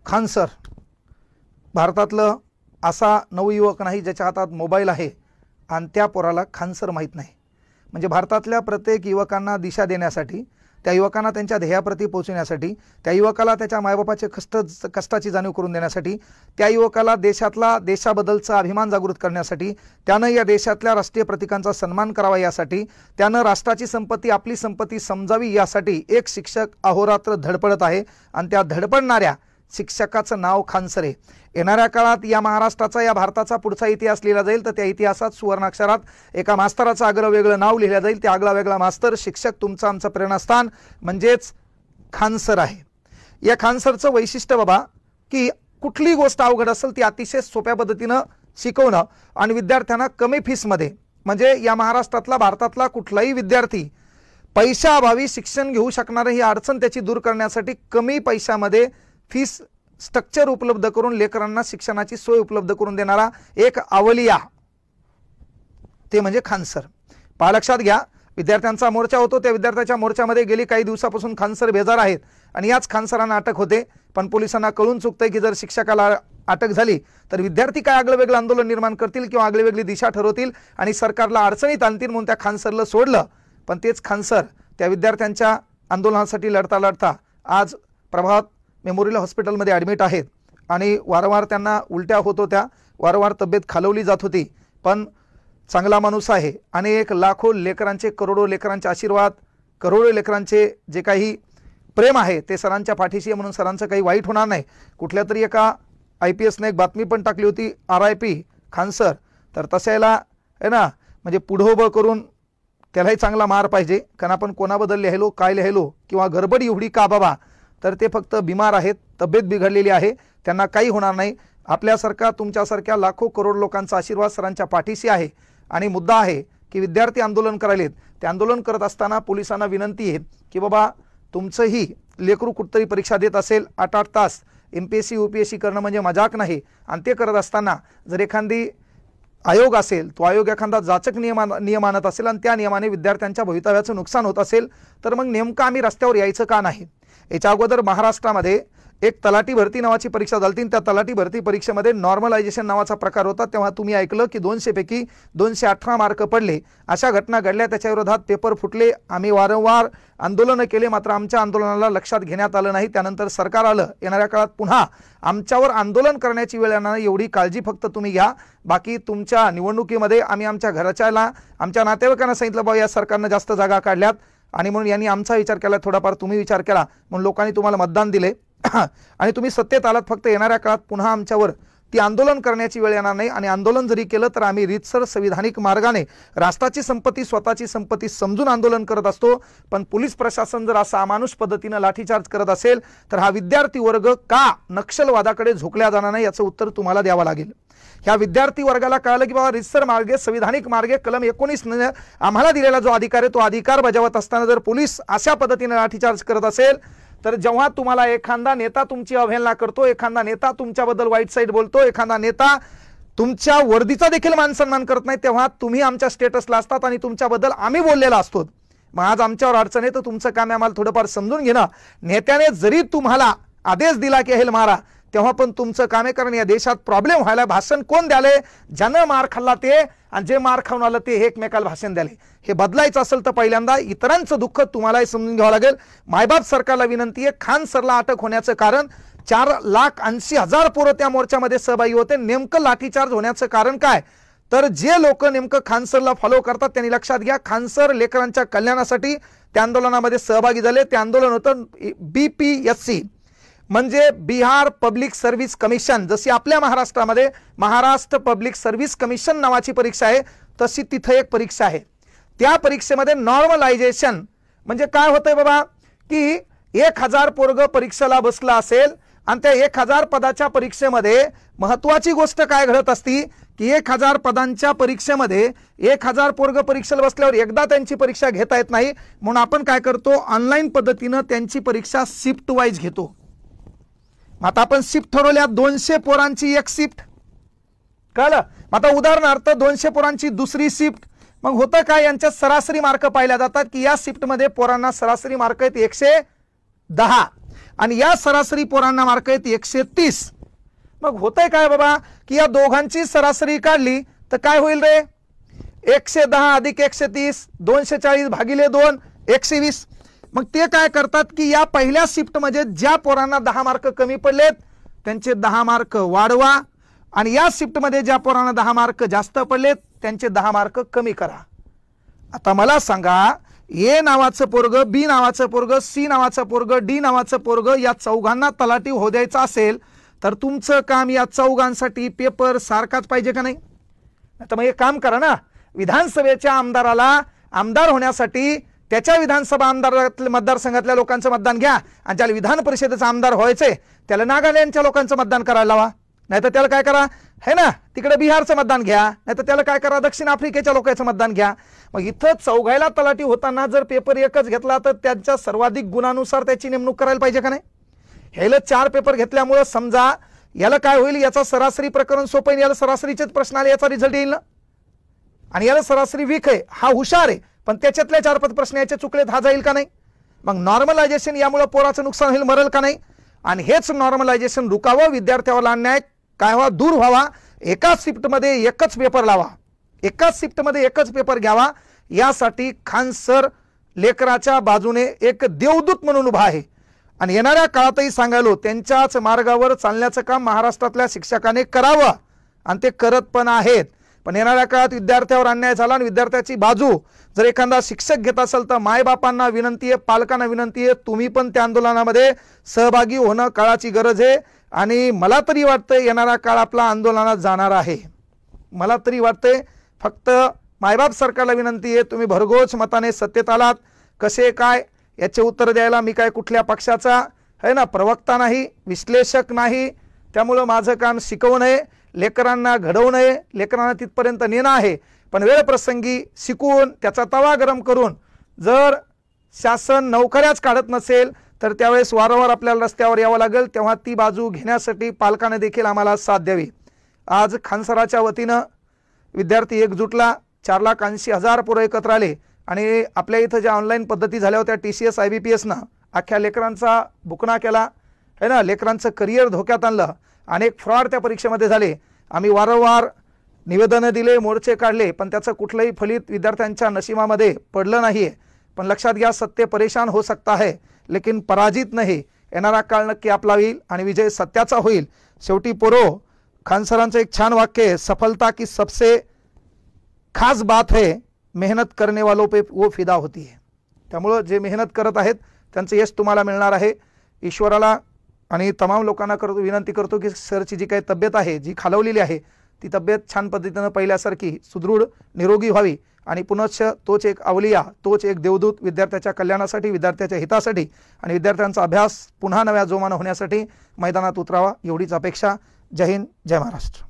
Khan sir भारतातलं असा नवयुवक नाही ज्याच्या हातात मोबाईल आहे आणि त्या पोराला खान सर माहीत नाही। म्हणजे भारतातल्या प्रत्येक युवकांना दिशा देण्यासाठी, त्या युवकांना त्यांच्या ध्येयाप्रती पोहोचण्यासाठी, त्या युवकाला त्याच्या मायबापाचे कष्टाची जाणीव करून देण्यासाठी, त्या युवकाला देशाबद्दलचा अभिमान जागृत करण्यासाठी, त्यानं या देशातल्या राष्ट्रीय प्रतीकांचा सन्मान करावा यासाठी, त्यानं राष्ट्राची संपत्ती आपली संपत्ती समजावी यासाठी एक शिक्षक अहोरात्र धडपडत आहे आणि त्या धडपडणाऱ्या शिक्षकाचं नाव खान सर आहे। येणाऱ्या काळात या महाराष्ट्राचा, या भारताचा पुढचा इतिहास लिहिला जाईल तर त्या इतिहासात सुवर्णाक्षरात एका मास्तराचं आगळं वेगळं नाव लिहिलं जाईल। त्या आगळा वेगळा मास्तर शिक्षक तुमचं आमचं प्रेरणास्थान म्हणजेच खान सर आहे। या खान सरचं वैशिष्ट्य बाबा की कुठली गोष्ट अवघड असेल ती अतिशय सोप्या पद्धतीनं शिकवणं आणि विद्यार्थ्यांना कमी फीसमध्ये, म्हणजे या महाराष्ट्रातला भारतातला कुठलाही विद्यार्थी पैशाअभावी शिक्षण घेऊ शकणार ही अडचण त्याची दूर करण्यासाठी कमी पैशामध्ये फीस स्ट्रक्चर उपलब्ध करून लेकरांना शिक्षणाची सोय उपलब्ध करून देणारा एक अवलिया ते म्हणजे खान सर। पहा लक्षात घ्या, विद्यार्थ्यांचा मोर्चा होतो, त्या विद्यार्थ्याच्या मोर्चामध्ये गेली काही दिवसापासून खान सर बेजार आहेत आणि याच खान सरांना अटक होते। पण पोलिसांना कळून चुकतंय की जर शिक्षकाला अटक झाली तर विद्यार्थी काय आगळं वेगळं आंदोलन निर्माण करतील किंवा आगळी वेगळी दिशा ठरवतील आणि सरकारला अडचणीत आणतील म्हणून त्या खान सरला सोडलं। पण तेच खान सर त्या विद्यार्थ्यांच्या आंदोलनासाठी लढता लढता आज प्रभात मेमोरियल हॉस्पिटलमध्ये ॲडमिट आहेत आणि वारंवार त्यांना उलट्या होत होत्या, वारंवार तब्येत खालवली जात होती। पण चांगला माणूस आहे आणि एक लाखो लेकरांचे, करोडो लेकरांचे आशीर्वाद, करोडो लेकरांचे जे काही प्रेम आहे ते सरांच्या पाठीशी आहे म्हणून सरांचं काही वाईट होणार नाही। कुठल्या तरी एका IPSने एक बातमी पण टाकली होती RIP खान सर, तर तशाला आहे ना, म्हणजे पुढं उभं करून त्यालाही चांगला मार पाहिजे। कारण आपण कोणाबद्दल लिहिलो, काय लिहिलो किंवा गडबड एवढी का बाबा, तर ते फक्त बिमार आहेत, तब्येत बिघडलेली आहे, त्यांना काही होणार नाही। आपल्यासारखा तुमच्यासारख्या लाखो करोड लोकांचा आशीर्वाद सरांच्या पाठीशी आहे आणि मुद्दा आहे की विद्यार्थी आंदोलन करायलेत, ते आंदोलन करत असताना पोलिसांना विनंती आहे की बाबा तुमचंही लेकरू कुठतरी परीक्षा देत असेल 8-8 तास, MPSC UPSC करणं म्हणजे मजाक नाही। आणि ते करत असताना जर एखादी आयोग असेल, तो आयोग एखादा जाचक नियम आणत असेल आणि त्या नियमाने विद्यार्थ्यांच्या भवितव्याचं नुकसान होत असेल तर मग नेमकं आम्ही रस्त्यावर यायचं का नाही। याच्या अगोदर महाराष्ट्रामध्ये एक तलाठी भरती नावाची परीक्षा झाली, त्या तलाठी भरती परीक्षेमध्ये नॉर्मलायझेशन नावाचा प्रकार होता। तेव्हा तुम्ही ऐकलं की 200 पैकी 218 मार्क पडले, अशा घटना घडल्या, त्याच्या विरोधात पेपर फुटले, आम्ही वारंवार आंदोलनं केले, मात्र आमच्या आंदोलनाला लक्षात घेण्यात आलं नाही। त्यानंतर सरकार आलं, येणाऱ्या काळात पुन्हा आमच्यावर आंदोलन करण्याची वेळ येणार नाही एवढी काळजी फक्त तुम्ही घ्या। बाकी तुमच्या निवडणुकीमध्ये आम्ही आमच्या घराच्याला, आमच्या नातेवाईकांना सांगितलं बाबा या सरकारनं जास्त जागा काढल्यात आणि म्हणून यांनी आमचा विचार केला, थोडाफार तुम्ही विचार केला म्हणून लोकांनी तुम्हाला मतदान दिले आणि तुम्ही सत्तेत आलात। फक्त येणाऱ्या काळात पुन्हा आमच्यावर ती आंदोलन करण्याची वेळ येणार नाही आणि आंदोलन जरी केलं तर आम्ही रीतसर संविधानिक मार्गाने राष्ट्राची संपत्ती, स्वतःची संपत्ती समजून आंदोलन करत असतो। पण पोलीस प्रशासन जर असा अमानुष पद्धतीनं लाठीचार्ज करत असेल तर हा विद्यार्थी वर्ग का नक्षलवादाकडे झोकल्या जाणार नाही याचं उत्तर तुम्हाला द्यावं लागेल। ह्या विद्यार्थी वर्गाला कळलं की बाबा रीतसर मार्गे, संविधानिक मार्गे कलम 19 आम्हाला दिलेला जो अधिकार आहे तो अधिकार बजावत असताना जर पोलीस अशा पद्धतीने लाठीचार्ज करत असेल तर जेव्हा तुम्हाला एखादा नेता तुमची अवहेलना करतो, एखादा नेता तुमच्याबद्दल वाईट साईड बोलतो, एखादा नेता तुमच्या वर्दीचा देखील मानसन्मान करत नाही, तेव्हा तुम्ही आमच्या स्टेटसला असतात आणि तुमच्याबद्दल आम्ही बोललेला असतो। मग आज आमच्यावर अडचण आहे तर तुमचं काम आम्हाला थोडंफार समजून घेणं। नेत्याने जरी तुम्हाला आदेश दिला की हेल मारा, तेव्हा पण तुमचं काम आहे, कारण या देशात प्रॉब्लेम व्हायला भाषण कोण द्याले, ज्यानं मार खाल्ला ते आणि जे मार खाऊन आलं ते एकमेकाला भाषण द्याले। हे बदलायचं असेल तर पहिल्यांदा इतरांचं दुःख तुम्हालाही समजून घ्यावं लागेल। मायबाप सरकारला विनंती आहे, खान सरला अटक होण्याचं कारण 4,80,000 पोरं त्या मोर्चामध्ये सहभागी होते, नेमकं लाठीचार्ज होण्याचं कारण काय, तर जे लोक नेमकं खान सरला फॉलो करतात त्यांनी लक्षात घ्या, खान सर लेकरांच्या कल्याणासाठी त्या आंदोलनामध्ये सहभागी झाले। ते आंदोलन होतं BPSC म्हणजे बिहार पब्लिक सर्व्हिस कमिशन। जशी आपल्या महाराष्ट्रामध्ये महाराष्ट्र पब्लिक सर्व्हिस कमिशन नावाची परीक्षा आहे तशी तिथे एक परीक्षा आहे। त्या परीक्षेमध्ये नॉर्मलायझेशन म्हणजे काय होतंय बाबा की 1000 पोरग परीक्षेला बसला असेल आणि त्या 1000 पदाच्या परीक्षेमध्ये महत्त्वाची गोष्ट काय घडत असती की 1000 पदांच्या परीक्षेमध्ये 1000 पोरग परीक्षेला बसल्यावर एकदा त्यांची परीक्षा घेता येत नाही, म्हणून आपण काय करतो ऑनलाईन पद्धतीनं त्यांची परीक्षा शिफ्ट वाईज घेतो। आता आपण शिफ्ट ठरवल्या 200 पोरांची एक शिफ्ट, कळलं। आता उदाहरणार्थ 200 पोरांची दुसरी शिफ्ट, मग होतं काय यांच्या सरासरी मार्क पाहिल्या जातात की या शिफ्टमध्ये पोरांना सरासरी मार्क आहेत 110 आणि या सरासरी पोरांना मार्क आहेत 130. मग होतंय काय बाबा की या दोघांची सरासरी काढली तर काय होईल रे, 110 अधिक 130, 240 भागिले 2, 120. मग ते काय करतात की या पहिल्या शिफ्टमध्ये ज्या पोरांना 10 मार्क कमी पडलेत त्यांचे 10 मार्क वाढवा, आणि या शिफ्टमध्ये ज्या पोरांना 10 मार्क जास्त पडलेत त्यांचे 10 मार्क कमी करा. आता मला सांगा, ए नावाचं पोरग, बी नावाचं पोरग, सी नावाचं पोरग, डी नावाचं पोरग या चौघांना तलाठी होऊ द्यायचं असेल तर तुमचं काम या चौघांसाठी पेपर सारखाच पाहिजे का नाही? आता मग एक काम करा ना, विधानसभेच्या आमदाराला आमदार होण्यासाठी त्याच्या विधानसभा आमदार मतदारसंघातल्या लोकांचं मतदान घ्या, आणि ज्याला विधान परिषदेचा आमदार व्हायचंय त्याला नागालँडच्या लोकांचं मतदान करायला लावा. नाहीतर त्याला काय करा, है ना, तिकडे बिहारचं मतदान घ्या, नाहीतर त्याला काय करा, दक्षिण आफ्रिकेच्या लोकांचं मतदान घ्या. मग इथं चौघायला तलाठी होताना जर पेपर एकच घेतला तर त्यांच्या सर्वाधिक गुणानुसार त्याची नेमणूक करायला पाहिजे का नाही? ह्याला 4 पेपर घेतल्यामुळे समजा याला काय होईल, याचा सरासरी प्रकरण सोपं येईल, याला सरासरीचेच प्रश्न आले, याचा रिझल्ट येईल ना. आणि याला सरासरी वीक आहे, हा हुशार आहे, पण त्याच्यातल्या 4-5 प्रश्न याचे चुकलेत, हा जाईल का नाही? मग नॉर्मलायझेशन यामुळे पोराचं नुकसान होईल, मरल का नाही? आणि हेच नॉर्मलायझेशन रुकावं, विद्यार्थ्यावर अन्याय काय व्हावा, दूर व्हावा. एकाच शिफ्टमध्ये एकच पेपर लावा, एकाच शिफ्टमध्ये एकच पेपर घ्यावा. यासाठी खान सर लेकराच्या बाजूने एक देवदूत म्हणून उभा आहे, आणि येणाऱ्या काळातही सांगायलो त्यांच्याच मार्गावर चालण्याचं काम महाराष्ट्रातल्या शिक्षकाने करावं, आणि ते करत पण आहेत. पण येणाऱ्या काळात विद्यार्थ्यावर अन्याय झाला आणि विद्यार्थ्याची बाजू जर एखादा शिक्षक घेत असेल तर मायबापांना विनंती आहे, पालकांना विनंती आहे, तुम्ही पण त्या आंदोलनामध्ये सहभागी होणं काळाची गरज आहे. आणि मला तरी वाटतंय येणारा काळ आपला आंदोलनात जाणार आहे. मला तरी वाटतंय फक्त मायबाप सरकारला विनंती आहे, तुम्ही भरघोस मताने सत्तेत आलात, कसे काय याचे उत्तर द्यायला मी काय कुठल्या पक्षाचा आहे ना प्रवक्ता नाही, विश्लेषक नाही. त्यामुळं माझं काम शिकवणं आहे, लेकरांना घडवणं आहे, लेकरांना तिथपर्यंत नेणं आहे. पण वेळ प्रसंगी शिकवून त्याचा तवा गरम करून जर शासन नोकऱ्याच काढत नसेल तर त्यावेळेस वारंवार आपल्याला रस्त्यावर यावं लागेल. तेव्हा ती बाजू घेण्यासाठी पालकांनी देखील आम्हाला साथ द्यावी. आज खानसराच्या वतीनं विद्यार्थी एकजुटला, 4,80,000 पोरं एकत्र आले, आणि आपल्या इथं ज्या ऑनलाईन पद्धती झाल्या होत्या TCS IBPSनं अख्ख्या लेकरांचा बुकना केला है ना, लेकरांचं करिअर धोक्यात आणलं. अनेक फ्रॉड त्या परीक्षेमध्ये झाले. आम्ही वारंवार निवेदनं दिले, मोर्चे काढले, पण त्याचं कुठलंही फलित विद्यार्थ्यांच्या नशिबामध्ये पडलं नाही आहे. पण लक्षात घ्या, सत्य परेशान हो सकता है लेकिन पराजित नाही. येणारा काळ नक्की आपला होईल आणि विजय सत्याचा होईल. शेवटी पोरो, खान सरांचं एक छान वाक्य आहे, सफलता की सबसे खास बात है मेहनत करने वालों पे वो फिदा होती है. त्यामुळं जे मेहनत करत आहेत त्यांचं यश तुम्हाला मिळणार आहे. ईश्वराला आणि तमाम लोकांना विनंती करतो की सरची जी काही तब्येत आहे, जी खालवलेली आहे, ती तब्येत छान पद्धतीनं पहिल्यासारखी सुदृढ निरोगी व्हावी, आणि पुनश्च तोच एक अवलिया, तोच एक देवदूत विद्यार्थ्याच्या कल्याणासाठी, विद्यार्थ्याच्या हितासाठी आणि विद्यार्थ्यांचा अभ्यास पुन्हा नव्या जोमानं होण्यासाठी मैदानात उतरावा, एवढीच अपेक्षा. जय हिंद, जय महाराष्ट्र.